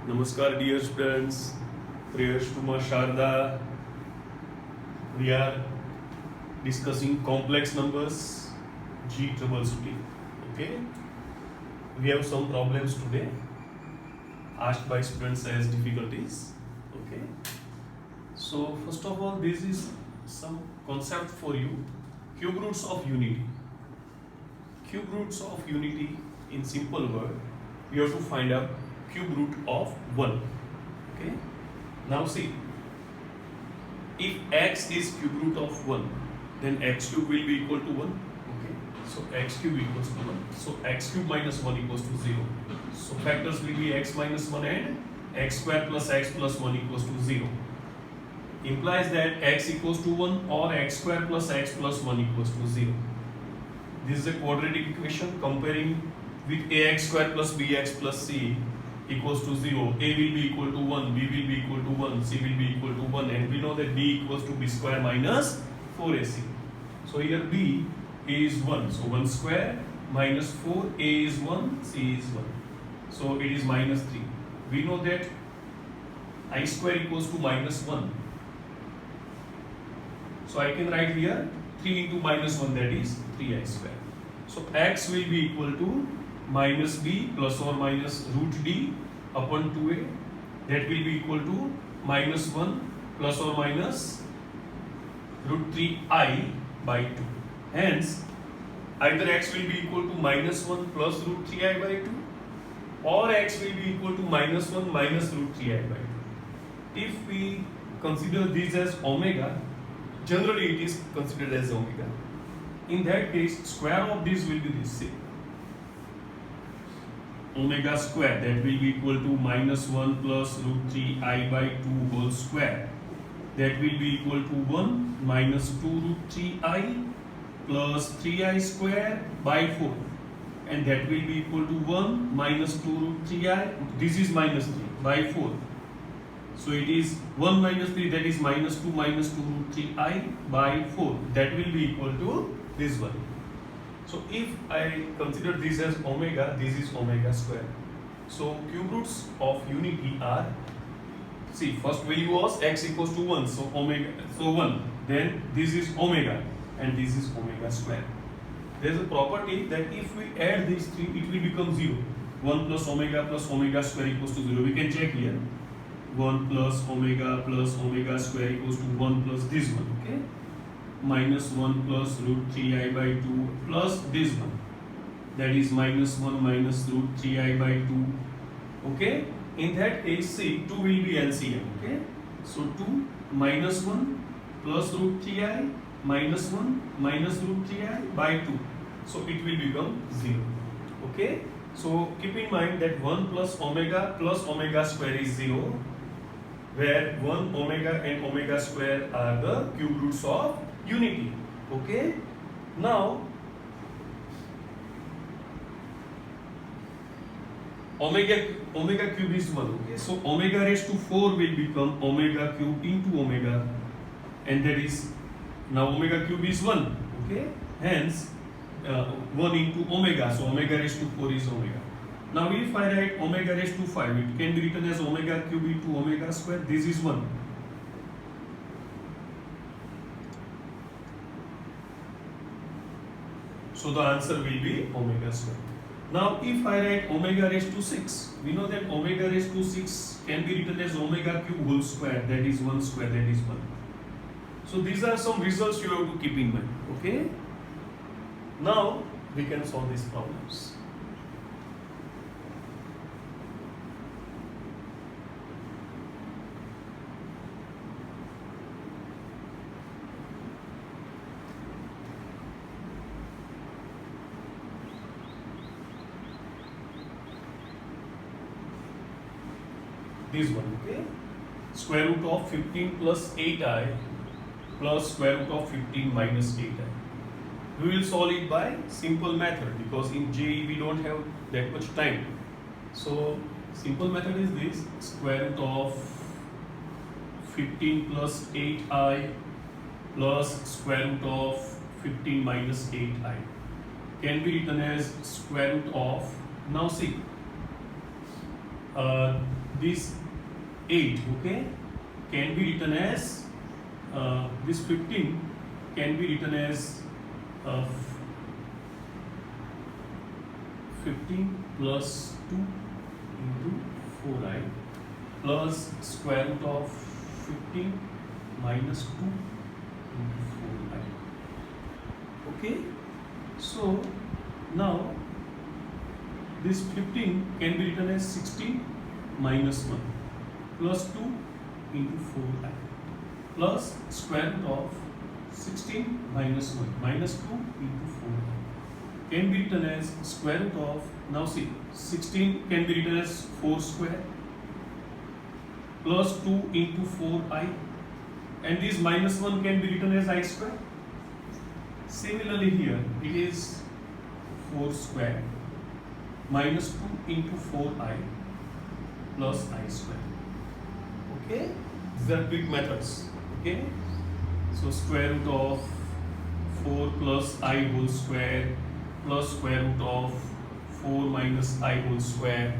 Namaskar dear students, prayers to Ma Sharda. We are discussing complex numbers, G troubleshooting. Okay, we have some problems today asked by students as difficulties. Okay, so first of all, this is some concept for you. Cube roots of unity. Cube roots of unity in simple word, we have to find out cube root of 1. Okay, now see, if x is cube root of 1, then x cube will be equal to 1. Okay, so x cube equals to 1, so x cube minus 1 equals to 0. So factors will be x minus 1 and x square plus x plus 1 equals to 0. Implies that x equals to 1 or x square plus x plus 1 equals to 0. This is a quadratic equation comparing with ax square plus bx plus c equals to 0. A will be equal to 1, b will be equal to 1, c will be equal to 1, and we know that b equals to b square minus 4ac. So here b is 1, so 1 square minus 4, a is 1, c is 1. So it is minus 3. We know that I square equals to minus 1. So I can write here 3 into minus 1, that is 3i square. So x will be equal to minus b plus or minus root d upon 2a, that will be equal to minus 1 plus or minus root 3i by 2. Hence, either x will be equal to minus 1 plus root 3i by 2 or x will be equal to minus 1 minus root 3i by 2. If we consider this as omega, generally it is considered as omega. In that case, square of this will be this, say, omega square, that will be equal to minus 1 plus root 3i by 2 whole square, that will be equal to 1 minus 2 root 3i plus 3i square by 4, and that will be equal to 1 minus 2 root 3i, this is minus 3 by 4. So it is 1 minus 3, that is minus 2 root 3i by 4, that will be equal to this one. So if I consider this as omega, this is omega square. So cube roots of unity are, see, first value was x equals to 1, so omega, so 1, then this is omega and this is omega square. There is a property that if we add these three, it will become 0. 1 plus omega square equals to 0. We can check here. 1 plus omega square equals to 1 plus this one, okay? Minus 1 plus root 3i by 2 plus this one, that is minus 1 minus root 3i by 2, okay? In that case, see, 2 will be LCM, okay? So 2 minus 1 plus root 3i minus 1 minus root 3i by 2, so it will become 0, okay? So keep in mind that 1 plus omega square is 0, where 1 omega and omega square are the cube roots of unity. Okay, now omega cube is 1. Okay, so omega raised to 4 will become omega cube into omega, and that is now omega cube is 1. Okay, hence 1 into omega, so omega raised to 4 is omega. Now if I write omega raised to 5, it can be written as omega cube into omega square. This is 1. So the answer will be omega square. Now if I write omega raised to 6, we know that omega raised to 6 can be written as omega cube whole square, that is 1 square, that is 1. So these are some results you have to keep in mind. Okay. Now we can solve these problems. This one, okay? Square root of 15 plus 8i plus square root of 15 minus 8i. We will solve it by simple method because in JEE we don't have that much time. So simple method is this: square root of 15 plus 8i plus square root of 15 minus 8i can be written as square root of, now see, this 8, okay, can be written as this 15 can be written as 15 plus 2 into 4i plus square root of 15 minus 2 into 4i. Okay, so now this 15 can be written as 16 minus 1 plus 2 into 4i plus square root of 16 minus 1 minus 2 into 4i can be written as square root of, now see, 16 can be written as 4 square plus 2 into 4i, and this minus 1 can be written as I square. Similarly here it is 4 square minus 2 into 4i plus I square. Okay, these are quick methods. Okay, so square root of 4 plus I whole square plus square root of 4 minus I whole square,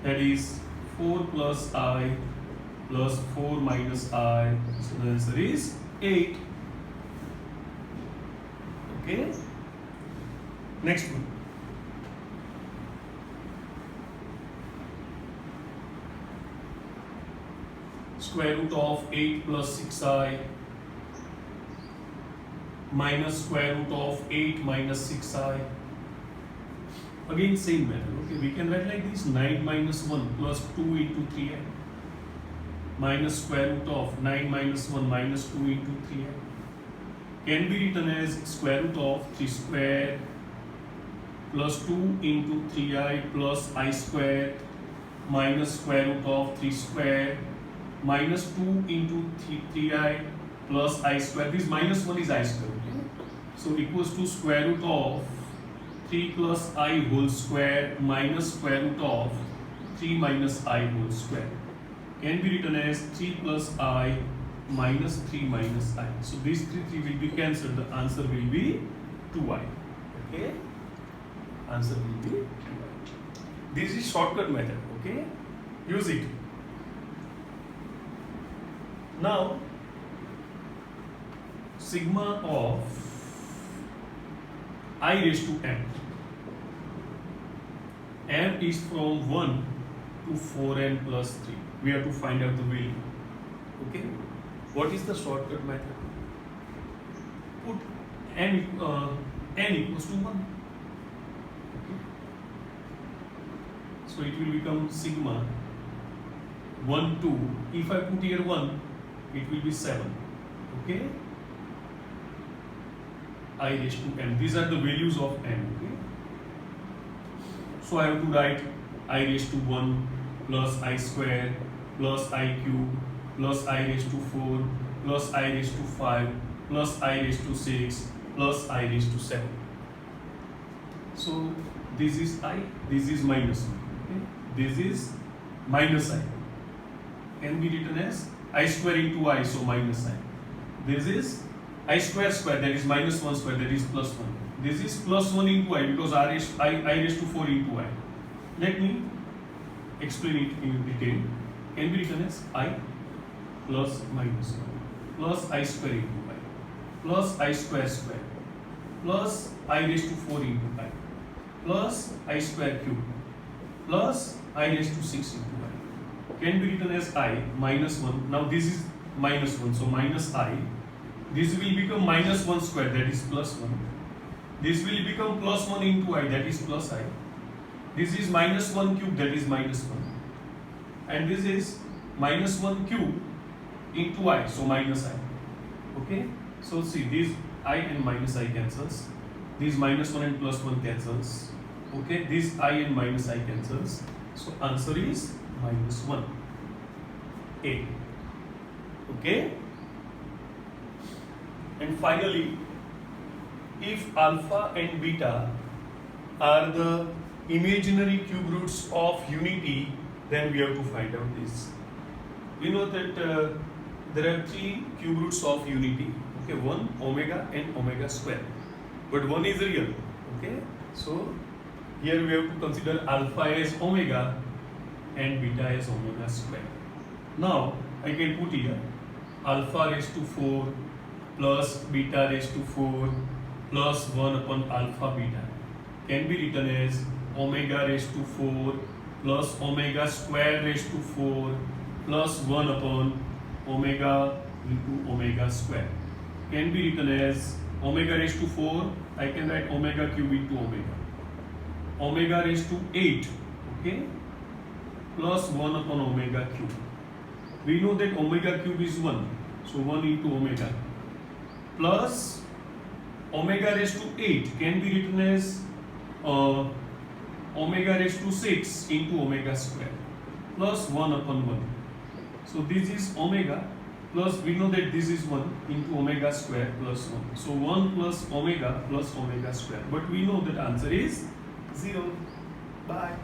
that is 4 plus I plus 4 minus I, so the answer is 8. Okay, next one. Square root of 8 plus 6i minus square root of 8 minus 6i. Again same method. Okay, we can write like this: 9 minus 1 plus 2 into 3i minus square root of 9 minus 1 minus 2 into 3i can be written as square root of 3 square plus 2 into 3i plus I square minus square root of 3 square minus 2 into 3i plus I square. This minus 1 is I square. Okay? So equals to square root of 3 plus I whole square minus square root of 3 minus I whole square can be written as 3 plus I minus 3 minus I. So these 3 will be cancelled. The answer will be 2i. Okay? Answer will be 2i. This is shortcut method. Okay? Use it. Now, sigma of I raised to m. M is from 1 to 4n plus 3. We have to find out the value. Okay? What is the shortcut method? Put n equals to 1. Okay? So it will become sigma 1 2. If I put here 1, it will be 7. Okay? I raised to m. These are the values of m. Okay? So I have to write I raised to 1 plus I square plus I cube plus I raised to 4 plus I raised to 5 plus I raised to 6 plus I raised to 7. So this is I, this is minus 1. Okay? This is minus I. Can be written as I square into I, so minus I. This is I square square, that is minus 1 square, that is plus 1. This is plus 1 into I, because I raised to 4 into I. Let me explain it in detail. Can be written as I plus minus 1 plus I square into I plus I square square plus I raised to 4 into I plus I square cube plus I raised to 6 into I. Can be written as I minus 1. Now this is minus 1, so minus I. This will become minus 1 square, that is plus 1. This will become plus 1 into I, that is plus I. This is minus 1 cube, that is minus 1. And this is minus 1 cube into I, so minus I. Okay? So see, this I and minus I cancels. This minus 1 and plus 1 cancels. Okay? This I and minus I cancels. So answer is minus 1. A. Okay? And finally, if alpha and beta are the imaginary cube roots of unity, then we have to find out this. We know that there are 3 cube roots of unity. Okay, 1 omega and omega square. But 1 is real. Okay, so here we have to consider alpha as omega and beta as omega square. Now I can put here alpha raised to 4 plus beta raised to 4 plus 1 upon alpha beta can be written as omega raised to 4 plus omega square raised to 4 plus 1 upon omega into omega square. Can be written as omega raised to 4, I can write omega cube into omega. Omega raised to 8, okay, plus 1 upon omega cube. We know that omega cube is 1, so 1 into omega plus omega raised to 8 can be written as omega raised to 6 into omega square plus 1 upon 1. So this is omega plus we know that this is 1 into omega square plus 1. So 1 plus omega square. But we know that answer is 0. Bye.